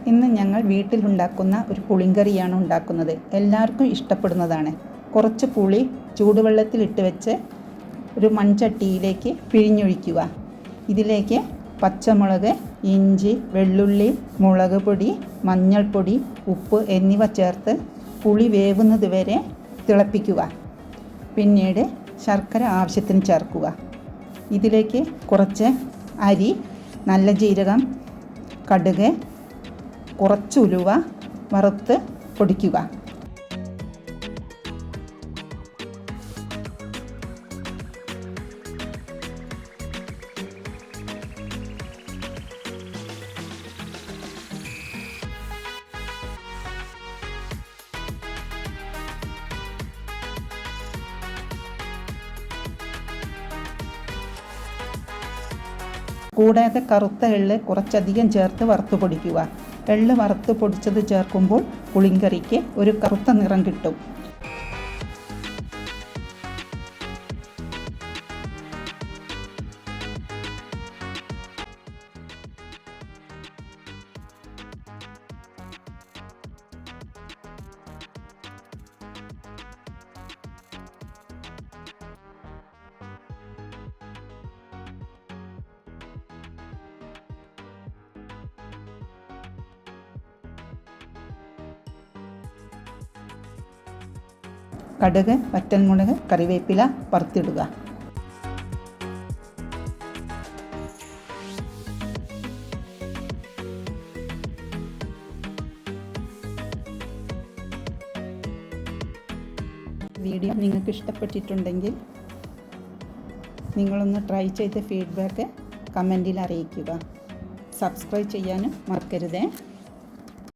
ഇന്ന് ഞങ്ങൾ വീട്ടിലുണ്ടാക്കുന്ന ഒരു പുളിങ്കറിയാണ് ഉണ്ടാക്കുന്നത്. എല്ലാവർക്കും ഇഷ്ടപ്പെടുന്നതാണ്. കുറച്ച് പുളി ചൂടുവെള്ളത്തിലിട്ട് വെച്ച് ഒരു മൺചട്ടിയിലേക്ക് പിഴിഞ്ഞൊഴിക്കുക. ഇതിലേക്ക് പച്ചമുളക്, ഇഞ്ചി, വെള്ളുള്ളി, മുളക് പൊടി, മഞ്ഞൾപ്പൊടി, ഉപ്പ് എന്നിവ ചേർത്ത് പുളി വേവുന്നത് വരെ തിളപ്പിക്കുക. പിന്നീട് ശർക്കര ആവശ്യത്തിന് ചേർക്കുക. ഇതിലേക്ക് കുറച്ച് അരി, നല്ല ജീരകം, കടുക്, കുറച്ച് ഉലുവ വറുത്ത് പൊടിക്കുക. കൂടാതെ കറുത്ത എള്ള് കുറച്ചധികം ചേർത്ത് വറുത്ത് പൊടിക്കുക. എള്ള് വറുത്ത് പൊടിച്ചത് ചേർക്കുമ്പോൾ പുളിങ്കറിക്ക് ഒരു കറുത്ത നിറം കിട്ടും. കടുക്, വറ്റൽമുളക്, കറിവേപ്പില വറുത്തിടുക. വീഡിയോ നിങ്ങൾക്ക് ഇഷ്ടപ്പെട്ടിട്ടുണ്ടെങ്കിൽ നിങ്ങളൊന്ന് ട്രൈ ചെയ്ത് ഫീഡ്ബാക്ക് കമൻറ്റിൽ അറിയിക്കുക. സബ്സ്ക്രൈബ് ചെയ്യാനും മറക്കരുതേ.